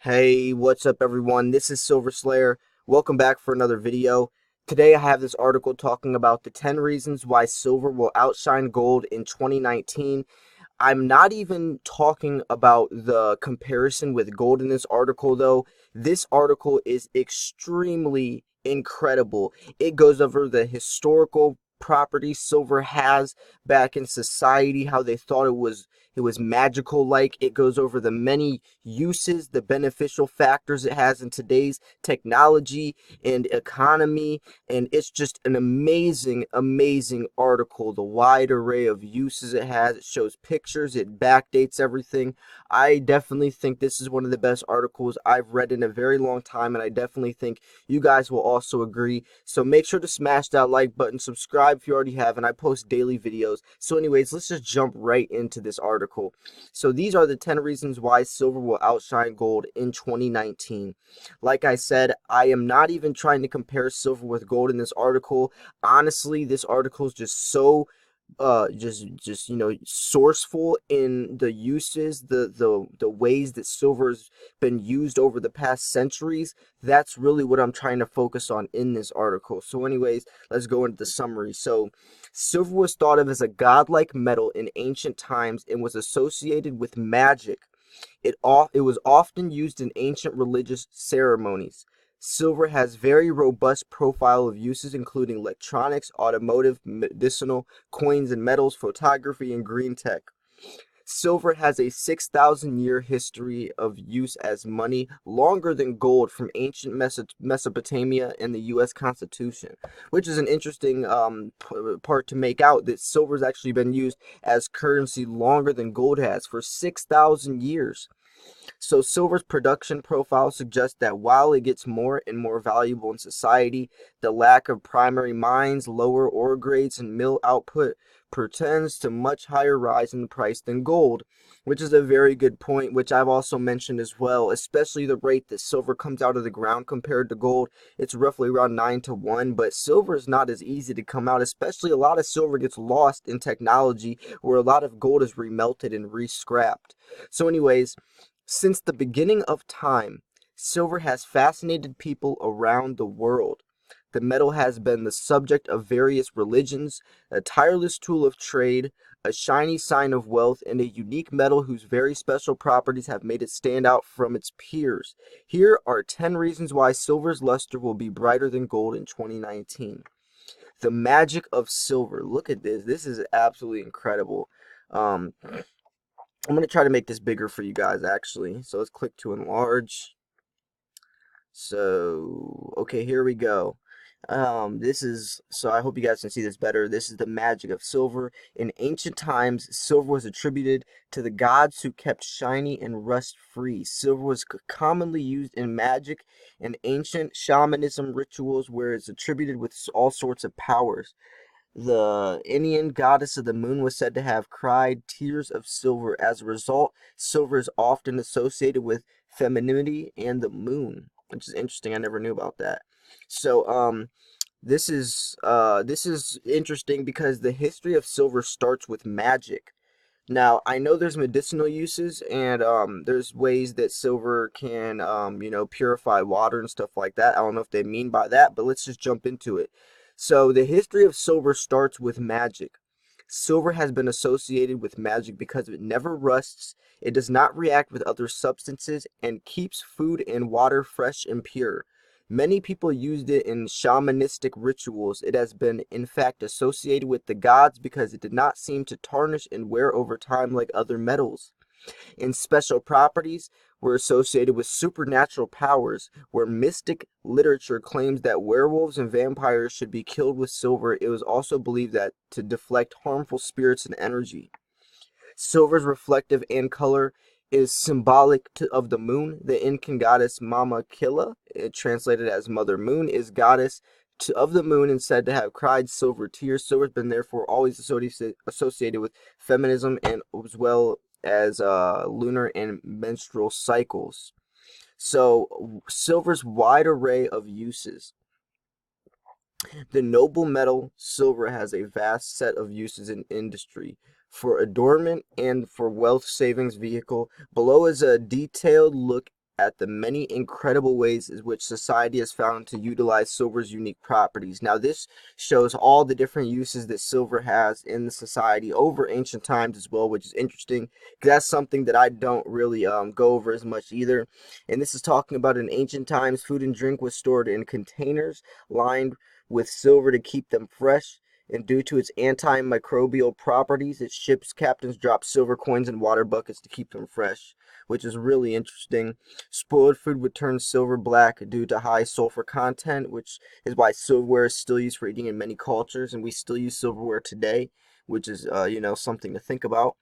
Hey, what's up everyone? This is Silver Slayer. Welcome back for another video. Today I have this article talking about the 10 reasons why silver will outshine gold in 2019. I'm not even talking about the comparison with gold in this article though. This article is extremely incredible. It goes over the historical properties silver has back in society, how they thought it was magical like. It goes over the many uses, the beneficial factors it has in today's technology and economy, and it's just an amazing article. The wide array of uses it has, it shows pictures, it backdates everything. I definitely think this is one of the best articles I've read in a very long time, and I definitely think you guys will also agree. So make sure to smash that like button, subscribe if you already have, and I post daily videos. So anyways, let's just jump right into this article. So these are the 10 reasons why silver will outshine gold in 2019. Like I said, I am not even trying to compare silver with gold in this article. Honestly, this article is just so just sourceful in the uses, the ways that silver's been used over the past centuries. That's really what I'm trying to focus on in this article. So anyways, let's go into the summary. So silver was thought of as a godlike metal in ancient times and was associated with magic. It was often used in ancient religious ceremonies. Silver has very robust profile of uses including electronics, automotive, medicinal, coins and metals, photography, and green tech. Silver has a 6,000-year history of use as money, longer than gold from ancient Mesopotamia and the U.S. Constitution, which is an interesting part to make out, that silver's actually been used as currency longer than gold has, for 6,000 years. So silver's production profile suggests that while it gets more and more valuable in society, the lack of primary mines, lower ore grades, and mill output portends to much higher rise in the price than gold, which is a very good point, which I've also mentioned as well, especially the rate that silver comes out of the ground compared to gold. It's roughly around 9 to 1, but silver is not as easy to come out, especially a lot of silver gets lost in technology where a lot of gold is remelted and re-scrapped. So anyways, since the beginning of time, silver has fascinated people around the world. The metal has been the subject of various religions, a tireless tool of trade, a shiny sign of wealth, and a unique metal whose very special properties have made it stand out from its peers. Here are 10 reasons why silver's luster will be brighter than gold in 2019. The magic of silver. Look at this. This is absolutely incredible. I'm going to try to make this bigger for you guys, actually. So let's click to enlarge. So, okay, here we go. So I hope you guys can see this better. This is the magic of silver. In ancient times, silver was attributed to the gods who kept shiny and rust-free. Silver was commonly used in magic and ancient shamanism rituals where it's attributed with all sorts of powers. The Indian goddess of the moon was said to have cried tears of silver. As a result, silver is often associated with femininity and the moon, which is interesting. I never knew about that. So, this is interesting because the history of silver starts with magic. Now, I know there's medicinal uses and there's ways that silver can purify water and stuff like that. I don't know if they mean by that, but let's just jump into it. So, the history of silver starts with magic. Silver has been associated with magic because it never rusts, it does not react with other substances, and keeps food and water fresh and pure. Many people used it in shamanistic rituals. It has been, in fact, associated with the gods because it did not seem to tarnish and wear over time like other metals. And special properties were associated with supernatural powers, where mystic literature claims that werewolves and vampires should be killed with silver. It was also believed that to deflect harmful spirits and energy. Silver's reflective and color is symbolic of the moon. The Incan goddess Mama Killa, translated as Mother Moon, is goddess of the moon and said to have cried silver tears. Silver has been therefore always associated with feminism and as well as lunar and menstrual cycles. So silver's wide array of uses. The noble metal silver has a vast set of uses in industry. For adornment and for wealth savings vehicle. Below is a detailed look at the many incredible ways in which society has found to utilize silver's unique properties. Now, this shows all the different uses that silver has in the society over ancient times as well, which is interesting because that's something that I don't really go over as much either. And this is talking about in ancient times, food and drink was stored in containers lined with silver to keep them fresh. And due to its antimicrobial properties, its ship's captains dropped silver coins in water buckets to keep them fresh, which is really interesting. Spoiled food would turn silver black due to high sulfur content, which is why silverware is still used for eating in many cultures, and we still use silverware today, which is something to think about.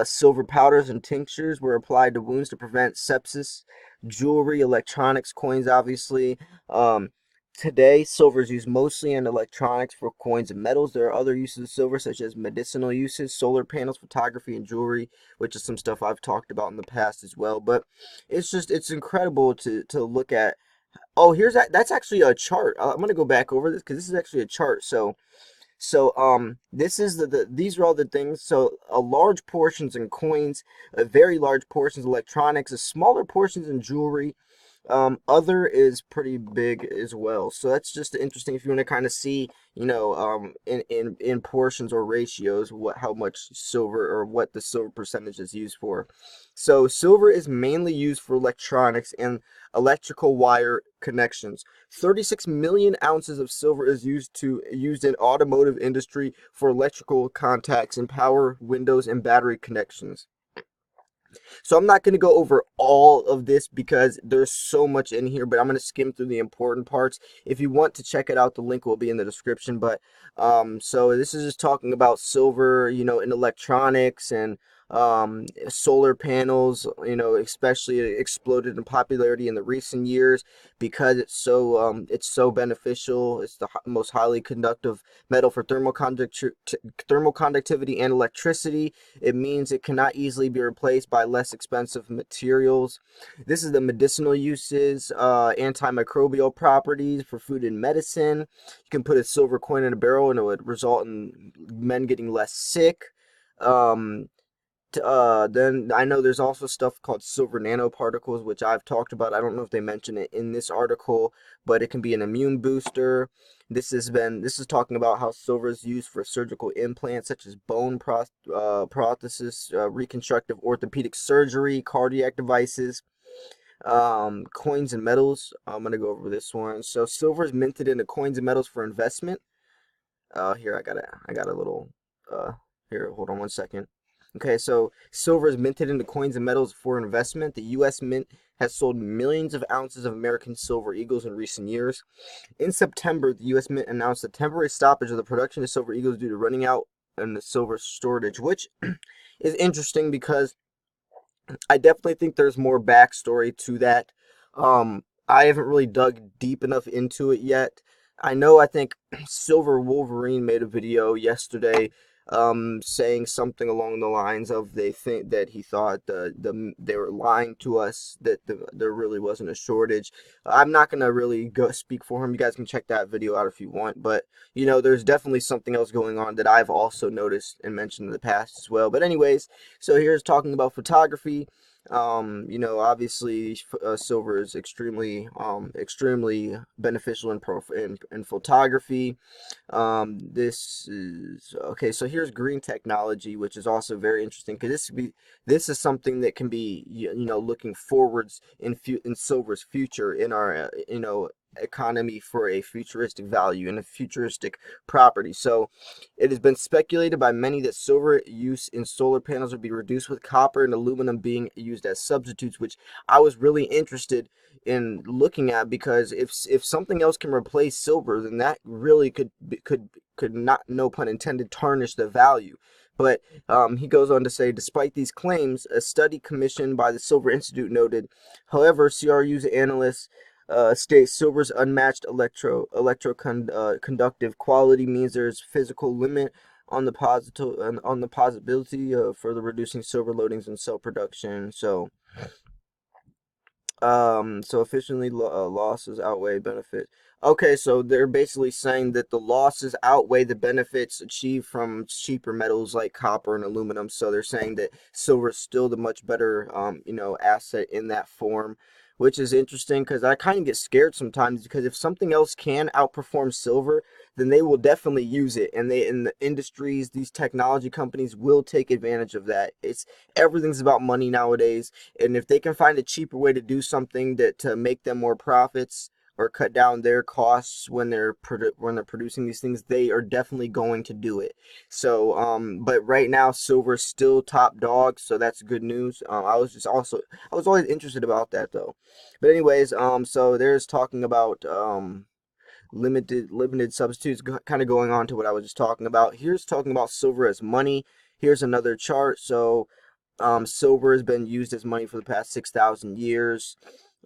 Silver powders and tinctures were applied to wounds to prevent sepsis. Jewelry, electronics, coins, obviously. Um, Today, silver is used mostly in electronics for coins and metals. There are other uses of silver, such as medicinal uses, solar panels, photography, and jewelry, which is some stuff I've talked about in the past as well. But it's incredible to look at. Oh, that's actually a chart. I'm gonna go back over this because this is actually a chart. This is these are all the things. So large portions in coins, very large portions electronics, smaller portions in jewelry. Other is pretty big as well. So that's just interesting if you want to kind of see, in portions or ratios, how much silver or what the silver percentage is used for. So silver is mainly used for electronics and electrical wire connections. 36 million ounces of silver is used in automotive industry for electrical contacts and power windows and battery connections. So I'm not going to go over all of this because there's so much in here, but I'm going to skim through the important parts. If you want to check it out, the link will be in the description. But so this is just talking about silver, in electronics and solar panels, especially exploded in popularity in the recent years because it's so beneficial. It's the most highly conductive metal for thermal conductivity and electricity. It means it cannot easily be replaced by less expensive materials. This is the medicinal uses, antimicrobial properties for food and medicine. You can put a silver coin in a barrel and it would result in men getting less sick. Then I know there's also stuff called silver nanoparticles, which I've talked about. I don't know if they mention it in this article, but it can be an immune booster. This is talking about how silver is used for surgical implants such as bone prosthesis, reconstructive orthopedic surgery, cardiac devices, coins and metals. I'm gonna go over this one. So silver is minted into coins and metals for investment. Here I got a little. Here, hold on one second. Okay, so silver is minted into coins and metals for investment. The U.S. Mint has sold millions of ounces of American silver eagles in recent years. In September, the U.S. Mint announced a temporary stoppage of the production of silver eagles due to running out and the silver shortage, which is interesting because I definitely think there's more backstory to that. I haven't really dug deep enough into it yet. I think Silver Wolverine made a video yesterday saying something along the lines of they think that he thought they were lying to us, that there really wasn't a shortage. I'm not gonna really go speak for him. You guys can check that video out if you want, but there's definitely something else going on that I've also noticed and mentioned in the past as well. But anyways, so here's talking about photography. Obviously, silver is extremely beneficial in photography. This is okay. So here's green technology, which is also very interesting because this is something that can be looking forwards in silver's future in our economy for a futuristic value and a futuristic property. So it has been speculated by many that silver use in solar panels would be reduced with copper and aluminum being used as substitutes, which I was really interested in looking at because if something else can replace silver, then that really could not, no pun intended, tarnish the value. But he goes on to say, despite these claims, a study commissioned by the Silver Institute noted, however, CRU's analysts states silver's unmatched electroconductive quality means there's physical limit on the possibility of further reducing silver loadings in cell production. So efficiently losses outweigh benefits. Okay, so they're basically saying that the losses outweigh the benefits achieved from cheaper metals like copper and aluminum. So they're saying that silver is still the much better, asset in that form, which is interesting because I kind of get scared sometimes because if something else can outperform silver, then they will definitely use it, and they in the industries, these technology companies will take advantage of that. It's everything's about money nowadays, and if they can find a cheaper way to do something that to make them more profits or cut down their costs when they're producing these things, they are definitely going to do it. So, but right now, silver's still top dog, so that's good news. I was always interested about that though. But anyways, so there's talking about limited substitutes, kind of going on to what I was just talking about. Here's talking about silver as money. Here's another chart. So silver has been used as money for the past 6,000 years,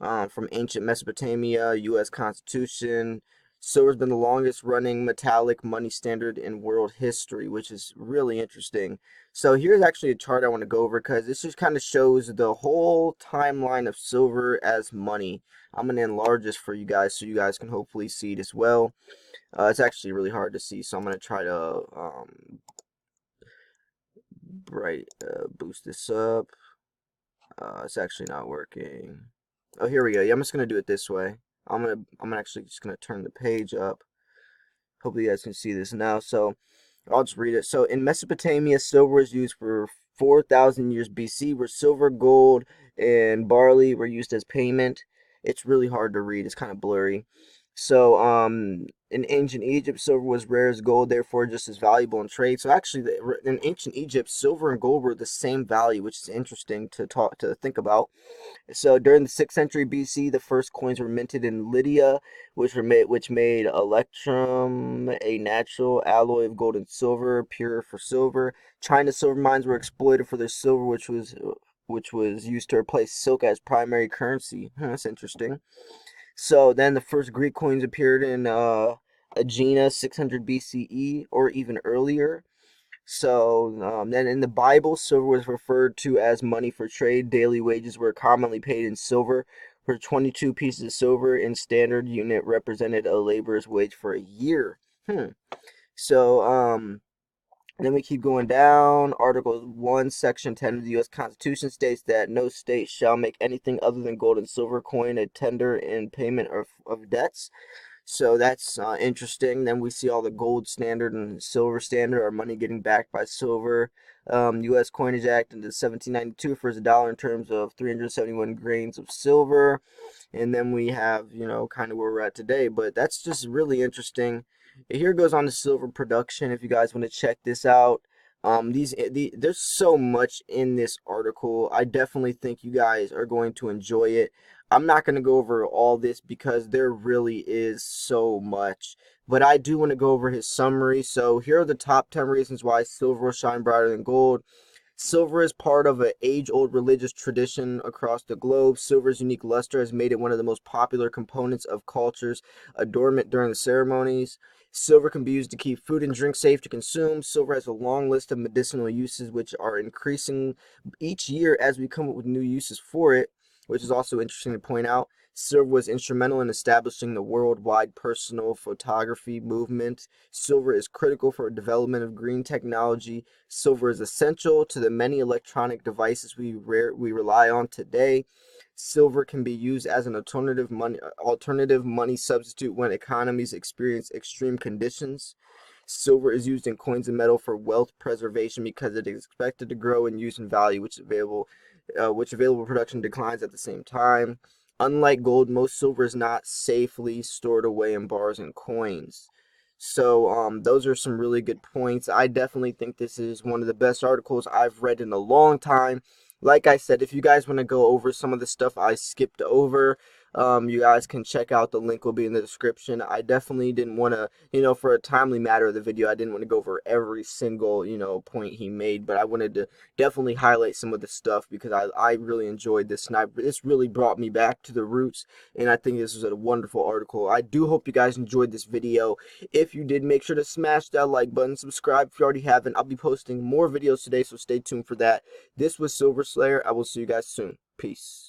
from ancient Mesopotamia, U.S. Constitution. Silver's been the longest running metallic money standard in world history, which is really interesting. So here's actually a chart I want to go over because this just kind of shows the whole timeline of silver as money. I'm going to enlarge this for you guys so you guys can hopefully see it as well. It's actually really hard to see, so I'm going to try to boost this up. It's actually not working. Oh, here we go. Yeah, I'm just gonna do it this way. I'm actually just gonna turn the page up. Hopefully you guys can see this now. So I'll just read it. So in Mesopotamia, silver was used for 4,000 years BC, where silver, gold, and barley were used as payment. It's really hard to read. It's kind of blurry. So in ancient Egypt, silver was rare as gold, therefore just as valuable in trade. So actually, in ancient Egypt, silver and gold were the same value, which is interesting to think about. So during the 6th century BC, the first coins were minted in Lydia, which made electrum a natural alloy of gold and silver, pure for silver. China's silver mines were exploited for their silver, which was used to replace silk as primary currency. That's interesting. So then the first Greek coins appeared in Aegina 600 BCE or even earlier. So then in the Bible, silver was referred to as money for trade. Daily wages were commonly paid in silver. For 22 pieces of silver in standard unit represented a laborer's wage for a year. So then we keep going down. Article 1, Section 10 of the U.S. Constitution states that no state shall make anything other than gold and silver coin a tender in payment of debts. So that's interesting. Then we see all the gold standard and silver standard, our money getting backed by silver. U.S. Coinage Act into 1792 refers a dollar in terms of 371 grains of silver. And then we have, kind of where we're at today. But that's just really interesting. Here goes on to silver production. If you guys want to check this out. There's so much in this article. I definitely think you guys are going to enjoy it. I'm not going to go over all this because there really is so much, but I do want to go over his summary. So here are the top 10 reasons why silver will shine brighter than gold. Silver is part of an age-old religious tradition across the globe. Silver's unique luster has made it one of the most popular components of culture's adornment during the ceremonies. Silver can be used to keep food and drink safe to consume. Silver has a long list of medicinal uses which are increasing each year as we come up with new uses for it, which is also interesting to point out. Silver was instrumental in establishing the worldwide personal photography movement. Silver is critical for the development of green technology. Silver is essential to the many electronic devices we rely on today. Silver can be used as an alternative money substitute when economies experience extreme conditions. Silver is used in coins and metal for wealth preservation because it is expected to grow in use and value, which available production declines at the same time. Unlike gold, most silver is not safely stored away in bars and coins. So those are some really good points. I definitely think this is one of the best articles I've read in a long time. Like I said, if you guys want to go over some of the stuff I skipped over, you guys can check out. The link will be in the description. I definitely didn't want to, for a timely matter of the video, I didn't want to go over every single, point he made, but I wanted to definitely highlight some of the stuff because I really enjoyed this, and this really brought me back to the roots, and I think this was a wonderful article. I do hope you guys enjoyed this video. If you did, make sure to smash that like button, subscribe if you already haven't. I'll be posting more videos today, so stay tuned for that. This was Silver Slayer. I will see you guys soon. Peace.